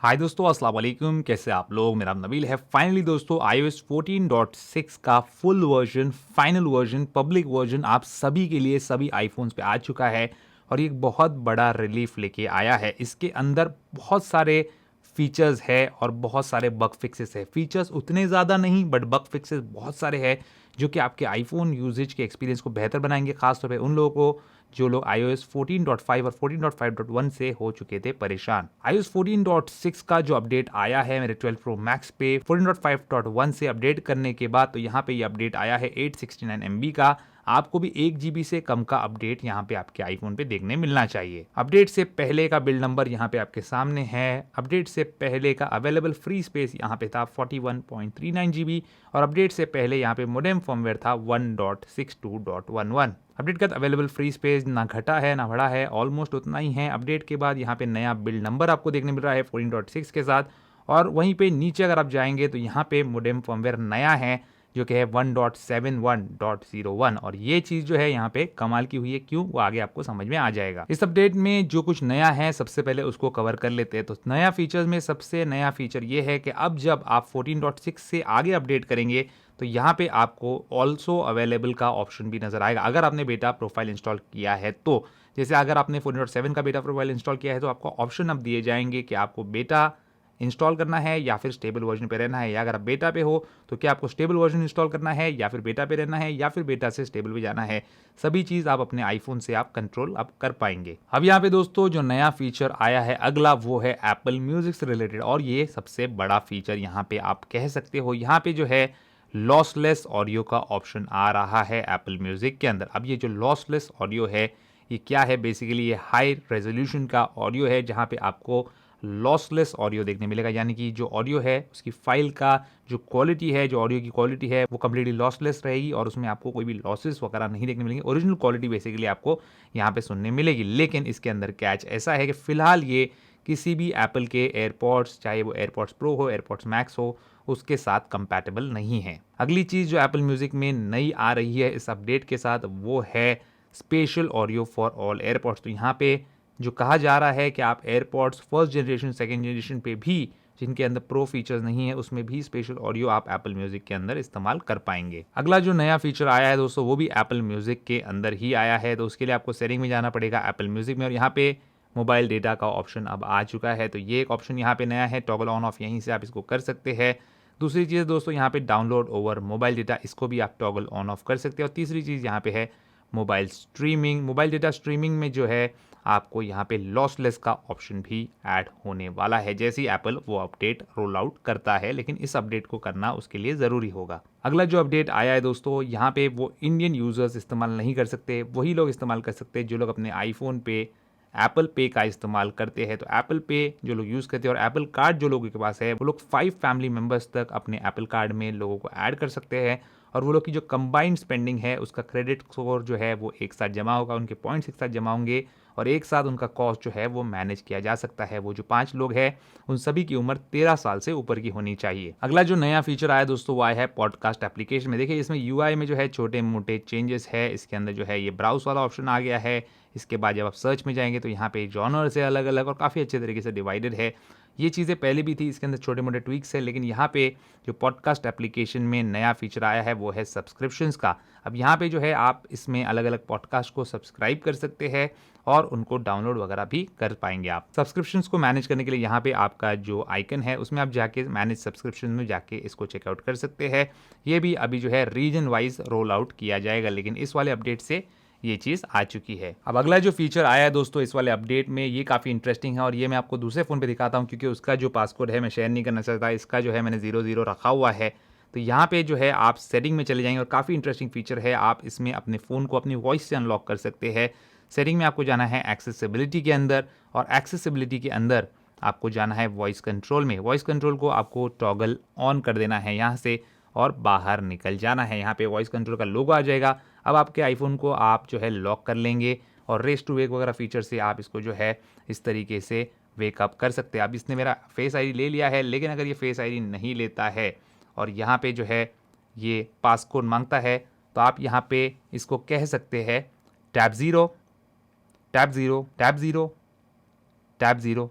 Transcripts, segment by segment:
हाय दोस्तों, अस्सलाम वालेकुम। कैसे आप लोग? मेरा नाम नबील है। फाइनली दोस्तों iOS 14.6 का full version, final version, public version आप सभी के लिए सभी आईफोन्स पे आ चुका है और ये एक बहुत बड़ा रिलीफ लेके आया है। इसके अंदर बहुत सारे फीचर्स है और बहुत सारे बग फिक्सेस है। फीचर्स उतने ज़्यादा नहीं बट बग फिक्सेस बहुत सारे हैं जो कि आपके आईफोन यूजेज के एक्सपीरियंस को बेहतर बनाएंगे, खासतौर पे उन लोगों को जो लोग iOS 14.5 और 14.5.1 से हो चुके थे परेशान। iOS 14.6 का जो अपडेट आया है मेरे 12 Pro Max पे 14.5.1 से अपडेट करने के बाद, तो यहाँ पे ये अपडेट आया है 869 MB का। आपको भी 1 GB से कम का अपडेट यहाँ पे आपके आईफोन पे देखने मिलना चाहिए। अपडेट से पहले का बिल्ड नंबर यहाँ पे आपके सामने है। अपडेट से पहले का अवेलेबल फ्री स्पेस यहाँ पे था 41.39 GB और अपडेट से पहले यहाँ पे मोडेम फर्मवेयर था 1.62.11। अपडेट के बाद अवेलेबल फ्री स्पेस ना घटा है ना बढ़ा है, ऑलमोस्ट उतना ही है। अपडेट के बाद यहाँ पे नया बिल्ड नंबर आपको देखने मिल रहा है 14.6 के साथ, और वहीं पे नीचे अगर आप जाएंगे तो यहाँ पे मोडेम फर्मवेयर नया है जो कि है 1.71.01, और ये चीज़ जो है यहाँ पे कमाल की हुई है। क्यों, वो आगे आपको समझ में आ जाएगा। इस अपडेट में जो कुछ नया है सबसे पहले उसको कवर कर लेते हैं। तो नया फीचर्स में सबसे नया फीचर ये है कि अब जब आप 14.6 से आगे अपडेट करेंगे तो यहाँ पे आपको ऑल्सो अवेलेबल का ऑप्शन भी नजर आएगा अगर आपने बेटा प्रोफाइल इंस्टॉल किया है तो। जैसे अगर आपने 14.7 का बेटा प्रोफाइल इंस्टॉल किया है तो आपको ऑप्शन अब दिए जाएंगे कि आपको बेटा इंस्टॉल करना है या फिर स्टेबल वर्जन पे रहना है, या अगर आप बेटा पे हो तो क्या आपको स्टेबल वर्जन इंस्टॉल करना है या फिर बेटा पे रहना है या फिर बेटा से स्टेबल पे जाना है। सभी चीज़ आप अपने आईफोन से आप कंट्रोल अब कर पाएंगे। अब यहाँ पे दोस्तों जो नया फीचर आया है अगला वो है एप्पल म्यूजिक से रिलेटेड, और ये सबसे बड़ा फीचर यहाँ पे आप कह सकते हो। यहाँ पे जो है लॉसलेस ऑडियो का ऑप्शन आ रहा है एप्पल म्यूजिक के अंदर। अब ये जो लॉसलेस ऑडियो है ये क्या है, बेसिकली ये हाई रेजोल्यूशन का ऑडियो है जहाँ पे आपको लॉसलेस ऑडियो देखने मिलेगा, यानी कि जो ऑडियो है उसकी फाइल का जो क्वालिटी है, जो ऑडियो की क्वालिटी है वो कम्प्लीटली लॉसलेस रहेगी और उसमें आपको कोई भी लॉसेस वगैरह नहीं देखने मिलेंगे। ओरिजिनल क्वालिटी बेसिकली आपको यहाँ पे सुनने मिलेगी। लेकिन इसके अंदर कैच ऐसा है कि फिलहाल ये किसी भी एप्पल के एयरपॉड्स, चाहे वो एयरपॉड्स प्रो हो, एयरपॉड्स मैक्स हो, उसके साथ कंपैटिबल नहीं है। अगली चीज़ जो एप्पल म्यूजिक में नई आ रही है इस अपडेट के साथ वो है special audio for all AirPods. तो यहाँ पे जो कहा जा रहा है कि आप AirPods first generation, second generation पे भी जिनके अंदर प्रो फीचर्स नहीं है उसमें भी स्पेशल ऑडियो आप एप्पल म्यूजिक के अंदर इस्तेमाल कर पाएंगे। अगला जो नया फीचर आया है दोस्तों वो भी एप्पल म्यूजिक के अंदर ही आया है। तो उसके लिए आपको सेटिंग में जाना पड़ेगा एप्पल म्यूजिक में, और यहाँ पे मोबाइल डेटा का ऑप्शन अब आ चुका है। तो ये एक ऑप्शन यहाँ पे नया है, टॉगल ऑन ऑफ, यहीं से आप इसको कर सकते हैं। दूसरी चीज़ दोस्तों यहाँ पे डाउनलोड ओवर मोबाइल डेटा, इसको भी आप टॉगल ऑन ऑफ कर सकते हैं। और तीसरी चीज़ यहाँ पे है mobile streaming. Mobile data streaming में जो है आपको यहाँ पे लॉसलेस का ऑप्शन भी ऐड होने वाला है जैसे ही एप्पल वो अपडेट रोल आउट करता है, लेकिन इस अपडेट को करना उसके लिए ज़रूरी होगा। अगला जो अपडेट आया है दोस्तों यहाँ पे वो इंडियन यूज़र्स इस्तेमाल नहीं कर सकते, वही लोग इस्तेमाल कर सकते हैं जो लोग अपने आईफोन पे एप्पल पे का इस्तेमाल करते हैं। तो एप्पल पे जो लोग यूज़ करते हैं और एप्पल कार्ड जो लोगों के पास है वो लोग 5 फैमिली मेम्बर्स तक अपने एप्पल कार्ड में लोगों को ऐड कर सकते हैं, और वो लोग की जो कंबाइंड स्पेंडिंग है उसका क्रेडिट स्कोर जो है वो एक साथ जमा होगा, उनके पॉइंट्स एक साथ जमा होंगे और एक साथ उनका कॉस्ट जो है वो मैनेज किया जा सकता है। वो जो 5 लोग हैं उन सभी की उम्र 13 साल से ऊपर की होनी चाहिए। अगला जो नया फीचर आया दोस्तों वो आया है पॉडकास्ट एप्लीकेशन में। देखिए इसमें यूआई में जो है छोटे मोटे चेंजेस है। इसके अंदर जो है ये ब्राउज वाला ऑप्शन आ गया है। इसके बाद जब आप सर्च में जाएंगे तो यहाँ पे जॉनर्स है अलग अलग और काफ़ी अच्छे तरीके से डिवाइडेड है। ये चीज़ें पहले भी थी, इसके अंदर छोटे मोटे ट्वीक्स है, लेकिन यहाँ पे जो पॉडकास्ट एप्लीकेशन में नया फीचर आया है वो है सब्सक्रिप्शंस का। अब यहाँ पे जो है आप इसमें अलग अलग पॉडकास्ट को सब्सक्राइब कर सकते हैं और उनको डाउनलोड वगैरह भी कर पाएंगे। आप सब्सक्रिप्शंस को मैनेज करने के लिए यहाँ पे आपका जो आइकन है उसमें आप जाके मैनेज सब्सक्रिप्शन में जाके इसको चेकआउट कर सकते हैं। ये भी अभी जो है रीजन वाइज रोल आउट किया जाएगा, लेकिन इस वाले अपडेट से ये चीज़ आ चुकी है। अब अगला जो फीचर आया है दोस्तों इस वाले अपडेट में ये काफ़ी इंटरेस्टिंग है, और ये मैं आपको दूसरे फ़ोन पे दिखाता हूँ क्योंकि उसका जो पासकोड है मैं शेयर नहीं करना चाहता। इसका जो है मैंने 00 रखा हुआ है। तो यहाँ पे जो है आप सेटिंग में चले जाएंगे और काफ़ी इंटरेस्टिंग फीचर है। आप इसमें अपने फ़ोन को अपनी वॉइस से अनलॉक कर सकते हैं। सेटिंग में आपको जाना है एक्सेसिबिलिटी के अंदर, और एक्सेसिबिलिटी के अंदर आपको जाना है वॉइस कंट्रोल में। वॉइस कंट्रोल को आपको टॉगल ऑन कर देना है यहाँ से और बाहर निकल जाना है। यहाँ पे वॉइस कंट्रोल का लोगो आ जाएगा। अब आपके आईफोन को आप जो है लॉक कर लेंगे और रेस टू वेक वगैरह फीचर से आप इसको जो है इस तरीके से वेकअप कर सकते हैं। अब इसने मेरा फेस आईडी ले लिया है, लेकिन अगर ये फेस आईडी नहीं लेता है और यहाँ पे जो है ये पासकोड मांगता है तो आप यहाँ पे इसको कह सकते हैं टैब 0 टैब 0 टैब 0 टैब 0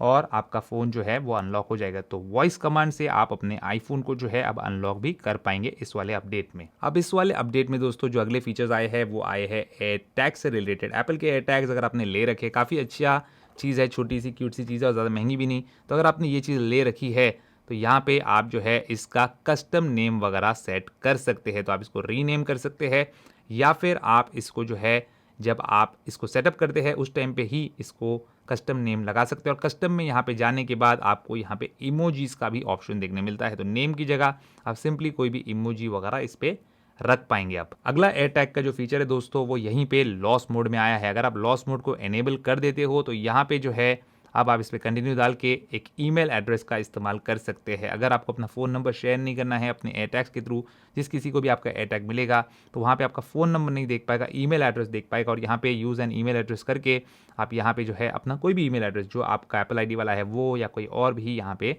और आपका फ़ोन जो है वो अनलॉक हो जाएगा। तो वॉइस कमांड से आप अपने आईफोन को जो है अब अनलॉक भी कर पाएंगे इस वाले अपडेट में। अब इस वाले अपडेट में दोस्तों जो अगले फीचर्स आए हैं वो आए हैं एयर टैग से रिलेटेड। एप्पल के एयर टैग्स अगर आपने ले रखे, काफ़ी अच्छा चीज़ है, छोटी सी क्यूट सी चीज़ है और ज़्यादा महंगी भी नहीं। तो अगर आपने ये चीज़ ले रखी है तो यहाँ पे आप जो है इसका कस्टम नेम वगैरह सेट कर सकते हैं। तो आप इसको रीनेम कर सकते हैं या फिर आप इसको जो है जब आप इसको सेटअप करते हैं उस टाइम पे ही इसको कस्टम नेम लगा सकते हैं। और कस्टम में यहाँ पे जाने के बाद आपको यहाँ पे इमोजीज का भी ऑप्शन देखने मिलता है। तो नेम की जगह आप सिंपली कोई भी इमोजी वगैरह इस पे रख पाएंगे। अब अगला एयर टैग का जो फीचर है दोस्तों वो यहीं पे लॉस मोड में आया है। अगर आप लॉस मोड को एनेबल कर देते हो तो यहाँ पे जो है अब आप इस पर कंटिन्यू डाल के एक ईमेल एड्रेस का इस्तेमाल कर सकते हैं। अगर आपको अपना फ़ोन नंबर शेयर नहीं करना है अपने एयर टैग्स के थ्रू, जिस किसी को भी आपका एयर टैग मिलेगा तो वहाँ पे आपका फ़ोन नंबर नहीं देख पाएगा, ईमेल एड्रेस देख पाएगा। और यहाँ पे यूज़ एन ईमेल एड्रेस करके आप यहाँ पे जो है अपना कोई भी ईमेल एड्रेस जो आपका एप्पल आईडी वाला है वो या कोई और भी यहाँ पे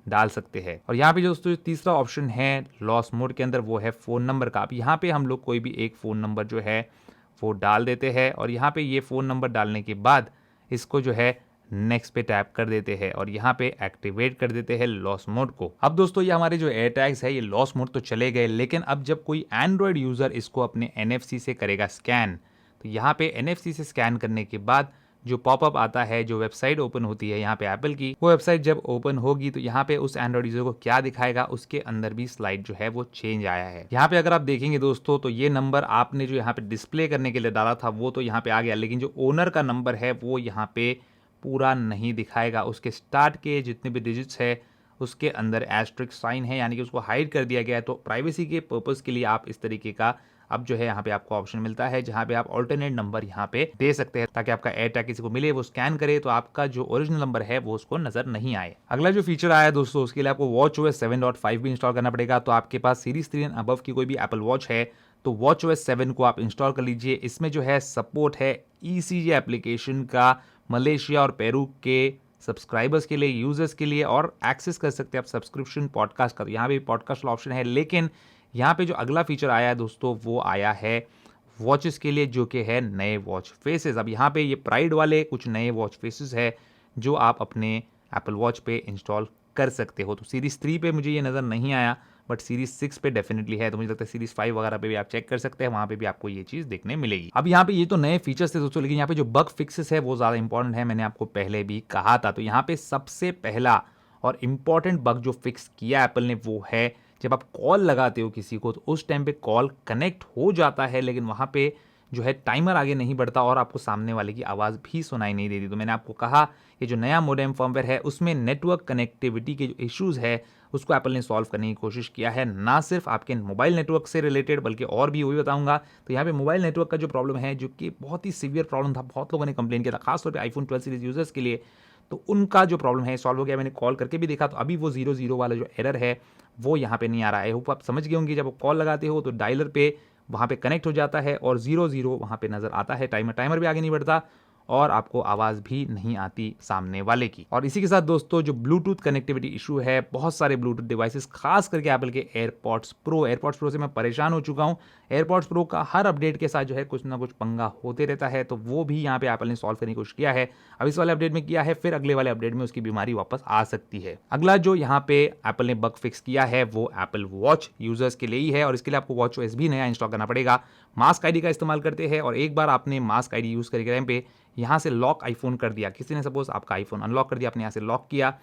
डाल सकते हैं। और यहाँ पे जो दोस्तों तीसरा ऑप्शन है लॉस मोड के अंदर वो है फ़ोन नंबर का। अब यहाँ पे हम लोग कोई भी एक फ़ोन नंबर जो है वो डाल देते हैं और यहाँ पे ये फ़ोन नंबर डालने के बाद इसको जो है नेक्स्ट पे टैप कर देते हैं और यहाँ पे एक्टिवेट कर देते हैं लॉस मोड को। अब दोस्तों ये हमारे जो एयर टैग्स है ये लॉस मोड तो चले गए, लेकिन अब जब कोई एंड्रॉयड यूज़र इसको अपने NFC से करेगा स्कैन तो यहाँ पे NFC से स्कैन करने के बाद जो पॉपअप आता है, जो वेबसाइट ओपन होती है यहाँ पे एप्पल की, वो वेबसाइट जब ओपन होगी तो यहाँ पे उस एंड्रॉइड यूजर को क्या दिखाएगा उसके अंदर भी स्लाइड जो है वो चेंज आया है। यहाँ पे अगर आप देखेंगे दोस्तों तो ये नंबर आपने जो यहाँ पे डिस्प्ले करने के लिए डाला था वो तो यहाँ पे आ गया, लेकिन जो ओनर का नंबर है वो यहाँ पे पूरा नहीं दिखाएगा। उसके स्टार्ट के जितने भी डिजिट्स है उसके अंदर एस्ट्रिक साइन है, यानी कि उसको हाइड कर दिया गया है। तो प्राइवेसी के पर्पस के लिए आप इस तरीके का अब जो है यहाँ पे आपको ऑप्शन मिलता है जहाँ पे आप ऑल्टरनेट नंबर यहाँ पे दे सकते हैं ताकि आपका एयर टैग किसी को मिले, वो स्कैन करे तो आपका जो ओरिजिनल नंबर है वो उसको नजर नहीं आए। अगला जो फीचर आया दोस्तों उसके लिए आपको WatchOS 7.5 भी इंस्टॉल करना पड़ेगा। तो आपके पास सीरीज 3 एंड अबव की कोई भी एप्पल वॉच है तो WatchOS 7 को आप इंस्टॉल कर लीजिए। इसमें जो है सपोर्ट है ECG एप्लीकेशन का मलेशिया और पेरू के सब्सक्राइबर्स के लिए, यूजर्स के लिए, और एक्सेस कर सकते हैं आप सब्सक्रिप्शन पॉडकास्ट का। तो यहाँ पे पॉडकास्ट ऑप्शन है, लेकिन यहाँ पे जो अगला फीचर आया है दोस्तों वो आया है वॉचेस के लिए जो कि है नए वॉच फेसेस। अब यहाँ पे ये प्राइड वाले कुछ नए वॉच फेसेस है जो आप अपने एप्पल वॉच पे इंस्टॉल कर सकते हो। तो सीरीज 3 पे मुझे ये नज़र नहीं आया बट सीरीज 6 पे डेफिनेटली है, तो मुझे लगता है सीरीज 5 वगैरह पे भी आप चेक कर सकते हैं, वहाँ पे भी आपको ये चीज़ देखने मिलेगी। अब यहाँ पे ये तो नए फीचर्स थे दोस्तों, लेकिन यहाँ पे जो बग फिक्सेस है वो ज़्यादा इंपॉर्टेंट है, मैंने आपको पहले भी कहा था। तो यहाँ पे सबसे पहला और इम्पॉर्टेंट बग जो फिक्स किया एप्पल ने वो है जब आप कॉल लगाते हो किसी को तो उस टाइम पे कॉल कनेक्ट हो जाता है लेकिन वहाँ पे जो है टाइमर आगे नहीं बढ़ता और आपको सामने वाले की आवाज़ भी सुनाई नहीं देती। तो मैंने आपको कहा ये जो नया मोडेम फर्मवेयर है उसमें नेटवर्क कनेक्टिविटी के जो इश्यूज़ है उसको एप्पल ने सॉल्व करने की कोशिश किया है, ना सिर्फ आपके मोबाइल नेटवर्क से रिलेटेड बल्कि और भी, वही बताऊंगा। तो यहाँ पे मोबाइल नेटवर्क का जो प्रॉब्लम है जो कि बहुत ही सीवियर प्रॉब्लम था, बहुत लोगों ने कंप्लेन किया था खासतौर पर iPhone 12 सीरीज यूजर्स के लिए, तो उनका जो प्रॉब्लम है सॉल्व हो गया। मैंने कॉल करके भी देखा तो अभी वो 00 वाला जो एरर है वो यहाँ पे नहीं आ रहा है। होप आप समझ गए होंगे, जब आप कॉल लगाते हो तो डायलर पे वहाँ पे कनेक्ट हो जाता है और 00 वहाँ पे नज़र आता है, टाइमर भी आगे नहीं बढ़ता और आपको आवाज़ भी नहीं आती सामने वाले की। और इसी के साथ दोस्तों जो ब्लूटूथ कनेक्टिविटी इशू है, बहुत सारे ब्लूटूथ डिवाइसेस खास करके एप्पल के एयरपॉड्स प्रो से मैं परेशान हो चुका हूँ। एयरपॉड्स प्रो का हर अपडेट के साथ जो है कुछ ना कुछ पंगा होते रहता है, तो वो भी यहाँ पे एप्पल ने सॉल्व करने की कोशिश किया है। अब इस वाले अपडेट में किया है, फिर अगले वाले अपडेट में उसकी बीमारी वापस आ सकती है। अगला जो यहाँ पे एप्पल ने बग फिक्स किया है वो एप्पल वॉच यूजर्स के लिए ही है और इसके लिए आपको WatchOS भी नया इंस्टॉल करना पड़ेगा। मास्क आईडी का इस्तेमाल करते हैं और एक बार आपने मास्क आईडी यूज करके टाइम पे यहाँ से लॉक आईफोन कर दिया, किसी ने सपोज आपका आईफोन अनलॉक कर दिया, आपने यहाँ से लॉक किया,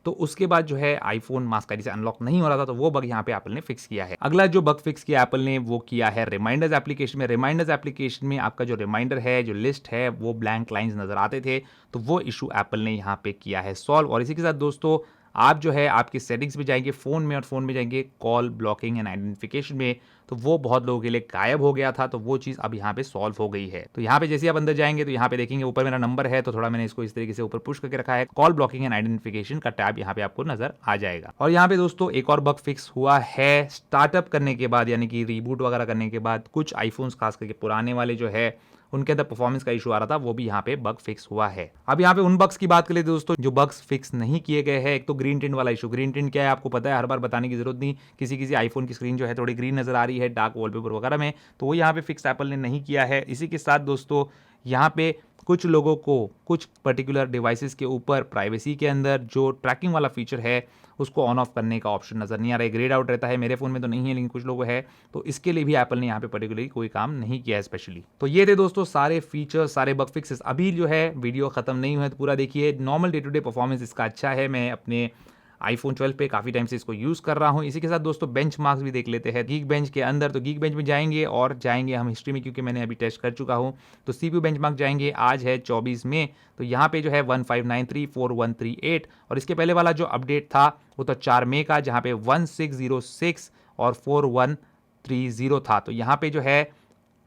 तो उसके बाद जो है आईफोन मास्क आईडी से अनलॉक नहीं हो रहा था, तो वो बग यहाँ पे एप्पल ने फिक्स किया है। अगला जो बग फिक्स किया एप्पल ने वो किया है रिमाइंडर्स एप्लीकेशन में। रिमाइंडर्स एप्लीकेशन में आपका जो रिमाइंडर है, जो लिस्ट है, वो ब्लैंक लाइंस नजर आते थे, तो वो इशू एप्पल ने यहाँ पे किया है सॉल्व। और इसी के साथ दोस्तों आप जो है आपकी सेटिंग्स में जाएंगे फ़ोन में और फ़ोन में जाएंगे कॉल ब्लॉकिंग एंड आइडेंटिफिकेशन में, तो वो बहुत लोगों के लिए गायब हो गया था, तो वो चीज़ अब यहाँ पे सॉल्व हो गई है। तो यहाँ पे जैसे आप अंदर जाएंगे तो यहाँ पे देखेंगे ऊपर मेरा नंबर है, तो थोड़ा मैंने इसको इस तरीके से ऊपर पुश करके रखा है, कॉल ब्लॉकिंग एंड आइडेंटिफिकेशन का टैब यहाँ पे आपको नजर आ जाएगा। और यहाँ पे दोस्तों एक और बग फिक्स हुआ है स्टार्टअप करने के बाद, यानी कि रीबूट वगैरह करने के बाद कुछ आईफोन्स खास करके पुराने वाले जो है उनके अंदर परफॉर्मेंस का इशू आ रहा था, वो भी यहाँ पे बग फिक्स हुआ है। अब यहाँ पे उन बग्स की बात करें दोस्तों जो बग्स फिक्स नहीं किए गए हैं। एक तो ग्रीन टिंट वाला इशू। ग्रीन टिंट क्या है आपको पता है, हर बार बताने की जरूरत नहीं। किसी आईफोन की स्क्रीन जो है थोड़ी ग्रीन नजर आ रही है डार्क वॉलपेपर वगैरह में, तो वो यहाँ पे फिक्स एप्पल ने नहीं किया है। इसी के साथ दोस्तों यहाँ पे कुछ लोगों को कुछ पर्टिकुलर डिवाइसेस के ऊपर प्राइवेसी के अंदर जो ट्रैकिंग वाला फीचर है उसको ऑन ऑफ करने का ऑप्शन नज़र नहीं आ रहा है। ग्रेड आउट रहता है, मेरे फ़ोन में तो नहीं है लेकिन कुछ लोगों है, तो इसके लिए भी एप्पल ने यहाँ पे पर्टिकुलरली कोई काम नहीं किया है स्पेशली। तो ये थे दोस्तों सारे फीचर्स, सारे बग फिक्सेस। अभी जो है वीडियो खत्म नहीं हुआ है तो पूरा देखिए। Normal day to day performance इसका अच्छा है, मैं अपने iPhone 12 पे काफ़ी टाइम से इसको यूज़ कर रहा हूँ। इसी के साथ दोस्तों बेंचमार्क्स भी देख लेते हैं गीक बेंच के अंदर। तो गीक बेंच में जाएंगे और जाएंगे हम हिस्ट्री में, क्योंकि मैंने अभी टेस्ट कर चुका हूँ। तो CPU बेंचमार्क जाएंगे, आज है 24 मई, तो यहाँ पे जो है 15934138, और इसके पहले वाला जो अपडेट था वो तो 4 मई का, जहाँ पे 1606 और 4130 था। तो यहाँ पे जो है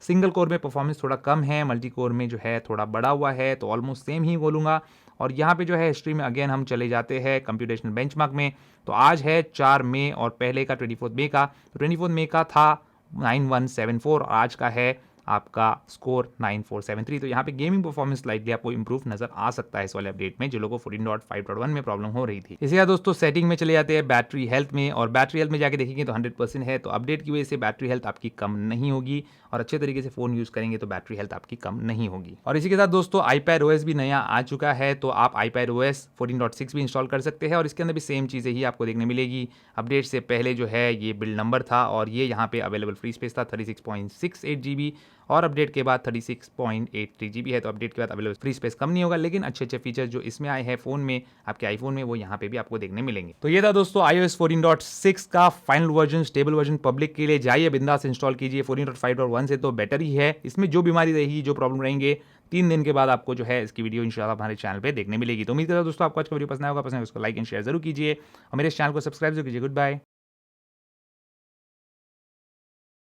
सिंगल कोर में परफॉर्मेंस थोड़ा कम है, मल्टी कोर में जो है थोड़ा बढ़ा हुआ है, तो ऑलमोस्ट सेम ही बोलूँगा। और यहाँ पे जो है हिस्ट्री में अगेन हम चले जाते हैं कंप्यूटेशनल बेंचमार्क में। तो आज है 4 मई और पहले का 24 मई का, तो 24 मई का था 9174 और आज का है आपका स्कोर 9473। तो यहाँ पे गेमिंग परफॉर्मेंस स्लाइटली आपको इंप्रूव नजर आ सकता है इस वाले अपडेट में, जो लोगों को 14.5.1 में प्रॉब्लम हो रही थी। इसी तरह दोस्तों सेटिंग में चले जाते हैं बैटरी हेल्थ में, और बैटरी हेल्थ में जाके देखेंगे तो 100% है। तो अपडेट की वजह से बैटरी हेल्थ आपकी कम नहीं होगी, और अच्छे तरीके से फोन यूज करेंगे तो बैटरी हेल्थ आपकी कम नहीं होगी। और इसी के साथ दोस्तों iPadOS भी नया आ चुका है, तो आप iPadOS 14.6 भी इंस्टॉल कर सकते हैं, और इसके अंदर भी सेम चीज़ें ही आपको देखने मिलेगी। अपडेट से पहले जो है ये बिल्ड नंबर था, और ये यहाँ पे अवेलेबल फ्री स्पेस था 36.68 GB, और अपडेट के बाद 36.83 GB है। तो अपडेट के बाद अवेलेबल फ्री स्पेस कम नहीं होगा, लेकिन अच्छे अच्छे फीचर जो इसमें आए हैं फोन में, आपके आईफोन में, वो यहाँ पे भी आपको देखने मिलेंगे। तो ये था दोस्तों iOS 14.6 का final version, stable version public के लिए जाइए, बिंदास इंस्टॉल कीजिए। 14.5.1 से तो बेटर ही है। इसमें जो बीमारी रहेगी, जो प्रॉब्लम रहेंगे, 3 दिन के बाद आपको जो है इसकी वीडियो इंशाल्लाह हमारे चैनल पे देखने मिलेगी। तो उम्मीद करता हूं दोस्तों आपको आज का वीडियो पसंद आएगा। पसंद है उसको लाइक एंड शेयर जरूर कीजिए, और मेरे इस चैनल को सब्सक्राइब जरूर कीजिए। Good bye.